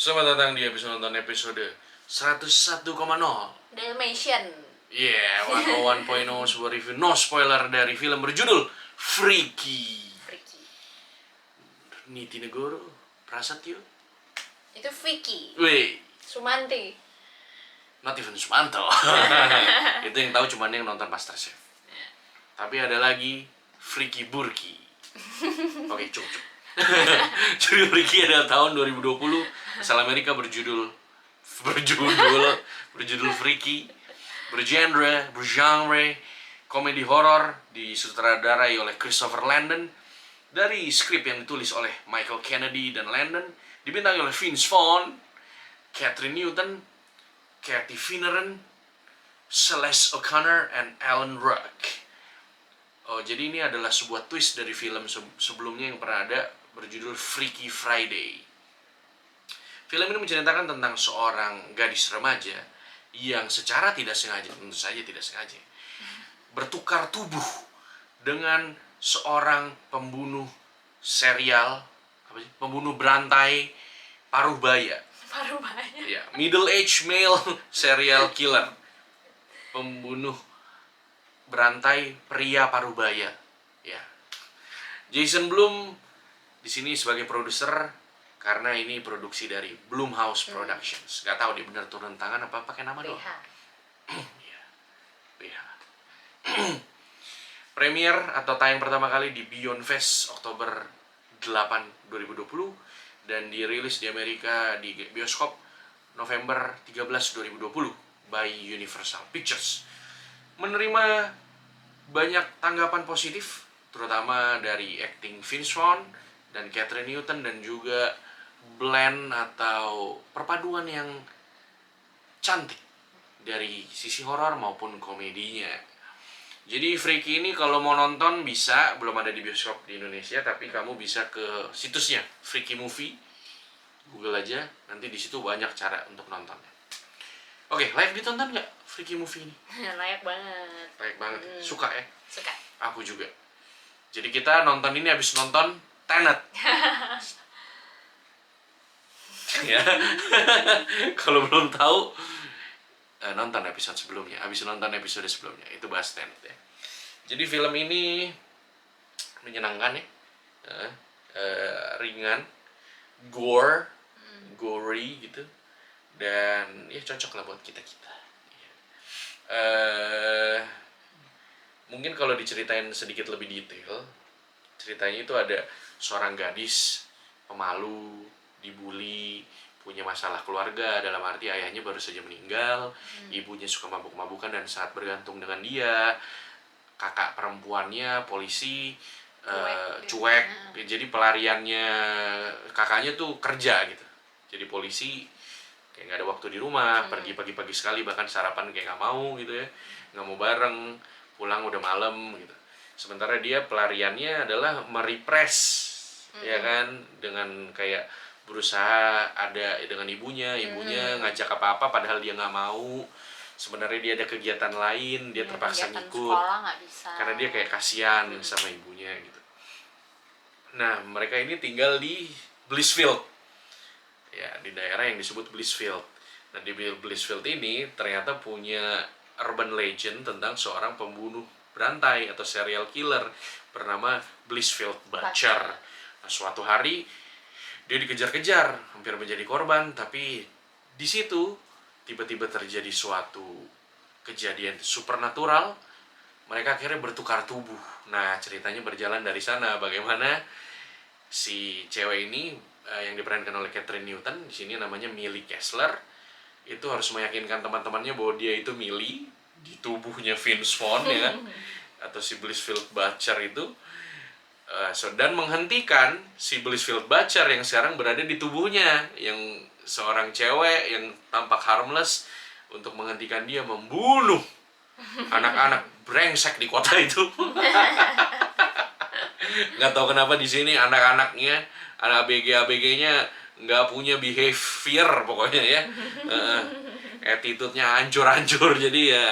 Selamat datang di episode 101,0 Dalmatian. Yeah, 101.0 sebuah review no spoiler dari film berjudul Freaky. Niti Negoro, Prasetyo. Itu Vicky. Weh, Sumanti. not even Sumanto. Itu yang tahu cuman yang nonton MasterChef. Tapi ada lagi Freaky Burki. Oke, cukup. Jadi Freaky adalah tahun 2020, asal Amerika berjudul Freaky, bergenre komedi horor, disutradarai oleh Christopher Landon, dari skrip yang ditulis oleh Michael Kennedy dan Landon, dibintangi oleh Vince Vaughn, Catherine Newton, Kathy Finneran, Celeste O'Connor, and Alan Ruck. Oh, jadi ini adalah sebuah twist dari film sebelumnya yang pernah ada, berjudul Freaky Friday. Film ini menceritakan tentang seorang gadis remaja yang secara tidak sengaja, tentu saja tidak sengaja, bertukar tubuh dengan seorang pembunuh serial, pembunuh berantai paruh baya. Paruh baya. Ya, middle age male serial killer. Pembunuh berantai pria paruh baya. Ya. Jason Blum di sini sebagai produser, karena ini produksi dari Blumhouse Productions. Gak tahu dia benar turun tangan apa pakai nama doang. Iya, BH. Premier atau tayang pertama kali di Beyond Fest Oktober 8, 2020 dan dirilis di Amerika di bioskop November 13, 2020 by Universal Pictures. Menerima banyak tanggapan positif, terutama dari acting Vince Vaughn dan Catherine Newton, dan juga blend atau perpaduan yang cantik dari sisi horor maupun komedinya. Jadi Freaky ini kalau mau nonton bisa, belum ada di bioskop di Indonesia, tapi kamu bisa ke situsnya Freaky Movie, Google aja, nanti di situ banyak cara untuk nontonnya. Oke, layak ditonton nggak Freaky Movie ini? Layak banget. Layak banget, suka ya? Suka. Aku juga. Jadi kita nonton ini habis nonton Tenet. Ya. Kalau belum tahu, nonton episode sebelumnya. Habis nonton episode sebelumnya, itu bahas Tenet ya. Jadi film ini menyenangkan ya, ringan, gory gitu, dan ya cocok lah buat kita. Mungkin kalau diceritain sedikit lebih detail, ceritanya itu ada seorang gadis pemalu, dibully, punya masalah keluarga, dalam arti ayahnya baru saja meninggal, ibunya suka mabuk-mabukan dan sangat bergantung dengan dia, kakak perempuannya polisi, cuek. Jadi pelariannya kakaknya tuh kerja gitu, jadi polisi, kayak nggak ada waktu di rumah, pergi pagi-pagi sekali, bahkan sarapan kayak nggak mau gitu ya, nggak mau bareng, pulang udah malam gitu. Sementara dia pelariannya adalah merepress, ya kan, dengan kayak berusaha ada dengan ibunya ngajak apa-apa padahal dia nggak mau. Sebenarnya dia ada kegiatan lain, dia terpaksa ngikut karena dia kayak kasihan sama ibunya gitu. Nah, mereka ini tinggal di Blissfield, ya, di daerah yang disebut Blissfield. Nah, di Blissfield ini ternyata punya urban legend tentang seorang pembunuh berantai atau serial killer bernama Blissfield Butcher. Nah, suatu hari dia dikejar-kejar, hampir menjadi korban, tapi di situ tiba-tiba terjadi suatu kejadian supernatural. Mereka akhirnya bertukar tubuh. Nah, ceritanya berjalan dari sana, bagaimana si cewek ini yang diperankan oleh Catherine Newton, di sini namanya Millie Kessler, itu harus meyakinkan teman-temannya bahwa dia itu Millie di tubuhnya Vince Vaughn ya, atau si Blissfield Butcher itu, dan menghentikan si Blissfield Butcher yang sekarang berada di tubuhnya, yang seorang cewek yang tampak harmless, untuk menghentikan dia membunuh anak-anak brengsek di kota itu. Nggak tahu kenapa di sini anak-anaknya, anak ABG-nya nggak punya behavior pokoknya ya. Attitude-nya hancur-hancur, jadi ya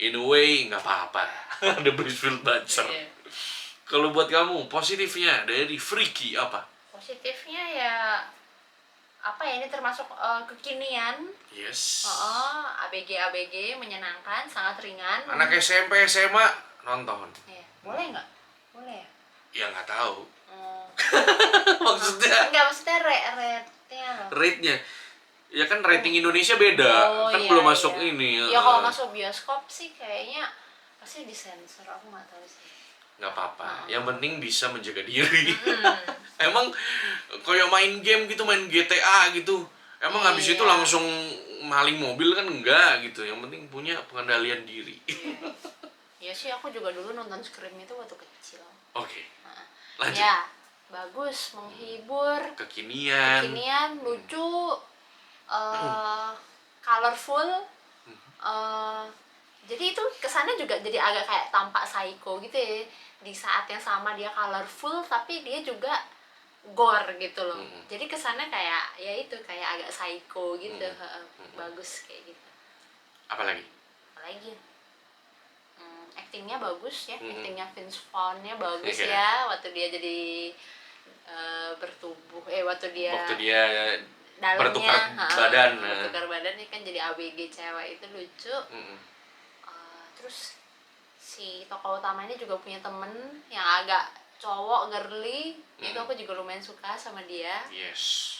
in a way nggak apa-apa. Ada Blissfield Butcher. Kalau buat kamu positifnya dari Freaky apa? Positifnya ya apa ya, ini termasuk kekinian. Yes. ABG menyenangkan, sangat ringan. Anak SMP SMA nonton. Ya, boleh nggak? Boleh ya? Ya nggak tahu. Oh. Maksudnya Enggak, maksudnya rate-nya loh. rate-nya. Ya kan rating Indonesia beda. Oh, Kan iya, belum masuk iya. ini. Ya kalau masuk bioskop sih kayaknya pasti disensor, aku nggak tahu sih. Nggak apa-apa. Yang penting bisa menjaga diri. Hmm. Emang kayak main game gitu, main GTA gitu. Emang habis itu Iya. langsung maling mobil kan enggak gitu. Yang penting punya pengendalian diri. Ya sih, aku juga dulu nonton Scream itu waktu kecil. Oke. Nah, Lanjut. ya, bagus, menghibur, Kekinian. lucu, colorful. Jadi itu kesannya juga jadi agak kayak tampak psycho gitu ya. Di saat yang sama dia colorful, tapi dia juga gore gitu loh. Jadi kesannya kayak ya itu kayak agak psycho gitu. Bagus kayak gitu. Apalagi? Apalagi actingnya bagus ya. Actingnya Vince Vaughn-nya bagus Iya. ya waktu dia jadi bertubuh waktu dia dalamnya bertukar badan. bertukar badan ini kan jadi ABG cewek, itu lucu. Terus si tokoh utamanya juga punya temen yang agak cowok girly. Itu aku juga lumayan suka sama dia. Yes.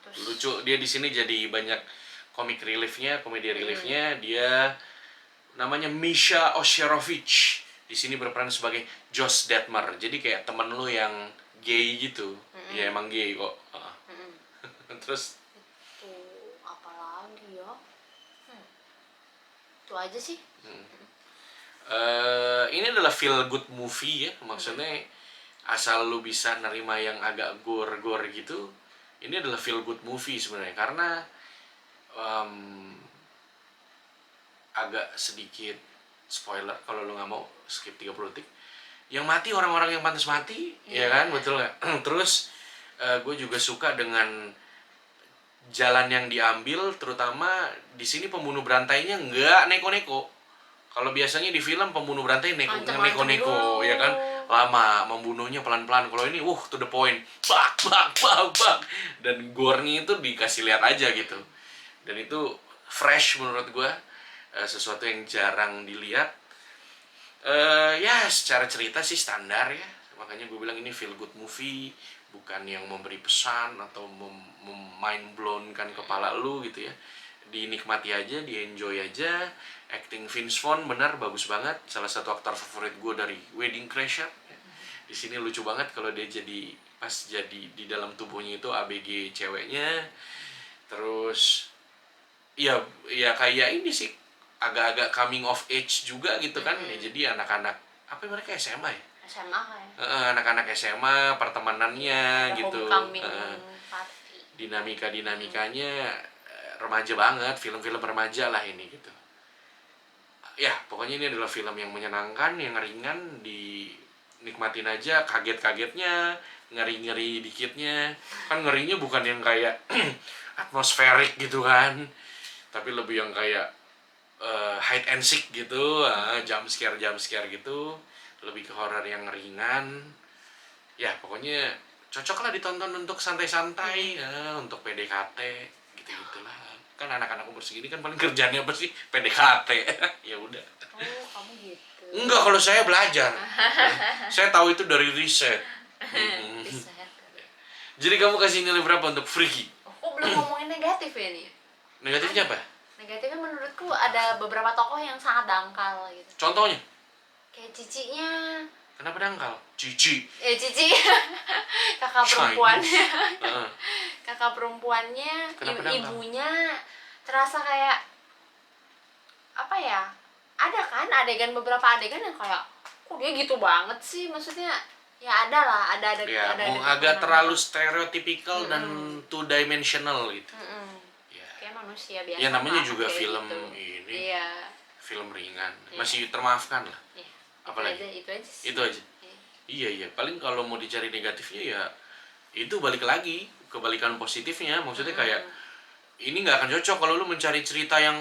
Terus Lucu, dia di sini jadi banyak komik reliefnya, komedi reliefnya. Dia namanya Misha Oshirovich. Di sini berperan sebagai Josh Detmer. Jadi kayak temen lu yang gay gitu. Ya emang gay kok. Terus itu apa lagi ya? Itu aja sih. ini adalah feel good movie ya. Maksudnya asal lu bisa nerima yang agak gore-gore gitu, ini adalah feel good movie sebenarnya. Karena agak sedikit spoiler kalau lu nggak mau skip 30 detik. Yang mati orang-orang yang pantas mati, ya kan, betul nggak? Terus gue juga suka dengan jalan yang diambil, terutama di sini pembunuh berantainya nggak neko-neko. Kalau biasanya di film pembunuh berantai neko-neko, ya kan, lama membunuhnya pelan-pelan. Kalau ini, to the point, bak, dan gore-nya itu dikasih lihat aja gitu. Dan itu fresh menurut gue, sesuatu yang jarang dilihat. Ya secara cerita sih standar ya, makanya gue bilang ini feel good movie, bukan yang memberi pesan atau mind blown kan kepala lu gitu ya. Dinikmati aja, di enjoy aja. Acting Vince Vaughn benar bagus banget, salah satu aktor favorit gue dari Wedding Crashers. Di sini lucu banget kalau dia jadi di dalam tubuhnya itu ABG ceweknya. Terus ya kayak ini sih, agak-agak coming of age juga gitu kan. Ya, jadi anak-anak apa mereka SMA ya? SMA kayak. Anak-anak SMA, pertemanannya gitu. Homecoming party. Dinamikanya remaja banget, film-film remaja lah ini gitu. Ya, pokoknya ini adalah film yang menyenangkan, yang ringan, dinikmatin aja, kaget-kagetnya, ngeri-ngeri dikitnya. Kan ngerinya bukan yang kayak atmosferik gitu kan, tapi lebih yang kayak hide and seek gitu, jump scare gitu, lebih ke horor yang ringan. Ya pokoknya cocok lah ditonton untuk santai-santai, untuk PDKT gitu-gitulah. Kan anak-anak umur segini kan paling kerjanya apa sih? PDKT. Ya udah. Oh, kamu gitu. Enggak, kalau saya belajar. Saya tahu itu dari riset. Riset. Jadi kamu kasih nilai berapa untuk Freaky? Aku belum ngomongin negatif ya nih. Negatifnya apa? Negatifnya menurutku ada beberapa tokoh yang sangat dangkal gitu. Contohnya? Kayak cicinya. Kenapa dangkal? Cici. Cici. Kakak perempuannya. Kakak perempuannya, ibunya terasa kayak apa ya? Ada kan beberapa adegan yang kayak kok dia gitu banget sih, maksudnya ya ada Ya, agak terlalu stereotypical dan two dimensional gitu. Ya. Kayak manusia biasa. Ya namanya juga kayak film gitu. ini. Iya. Film ringan. Masih termaafkan lah. Iya. Apalagi? Itu aja sih. Itu aja. Iya. Paling kalau mau dicari negatifnya ya itu balik lagi kebalikan positifnya. Maksudnya kayak ini nggak akan cocok kalau lu mencari cerita yang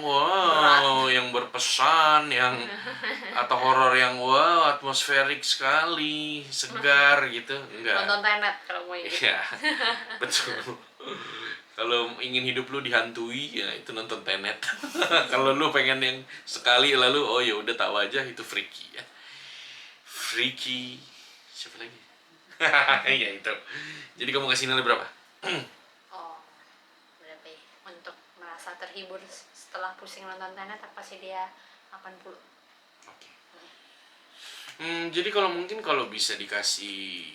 yang berpesan, yang atau horor yang atmosferik sekali, segar gitu. Enggak. Nonton Tenet kalau mau gitu. Iya. Betul. Kalau ingin hidup lu dihantui, ya itu nonton Tenet. Kalau lu pengen yang sekali lalu, oh ya udah tahu aja, itu Freaky ya. Freaky, siapa lagi? Ya itu. Jadi kamu kasih nilai berapa? Oh, berapa ya? Untuk merasa terhibur setelah pusing nonton Tenet, aku kasih dia 80. Oke. Jadi kalau mungkin kalau bisa dikasih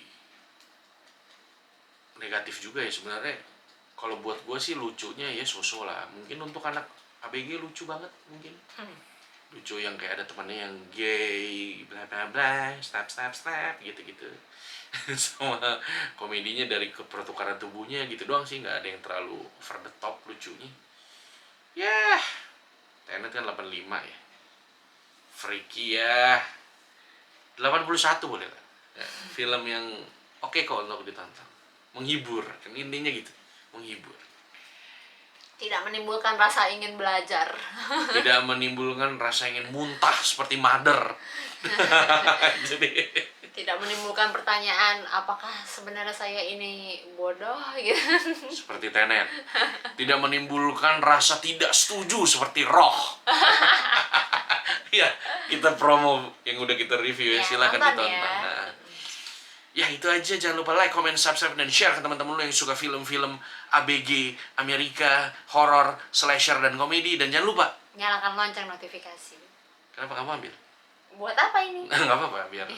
negatif juga ya sebenarnya. Kalau buat gue sih lucunya ya so-so lah. Mungkin untuk anak ABG lucu banget mungkin. Lucu yang kayak ada temannya yang gay, bla bla bla, snap snap snap gitu-gitu. Sama komedinya dari pertukaran tubuhnya gitu doang sih, nggak ada yang terlalu over the top lucunya. Ya, Tenet kan 85 ya. Freaky ya 81 boleh lah. Ya, film yang oke kok untuk ditonton. Menghibur, kan intinya gitu. Menghibur. Tidak menimbulkan rasa ingin belajar. Tidak menimbulkan rasa ingin muntah seperti Mother. Jadi tidak menimbulkan pertanyaan apakah sebenarnya saya ini bodoh gitu. Seperti Tenet. Tidak menimbulkan rasa tidak setuju seperti Roh. Ya, kita promo yang udah kita review ya, silakan ditonton. Ya. Ya itu aja, jangan lupa like, comment, subscribe, dan share ke teman-teman lu yang suka film-film ABG, Amerika, horror, slasher, dan komedi. Dan jangan lupa nyalakan lonceng notifikasi. Kenapa kamu ambil? Buat apa ini? Nggak apa-apa, biar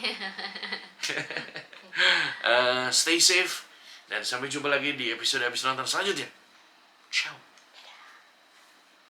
stay safe, dan sampai jumpa lagi di episode nonton selanjutnya. Ciao.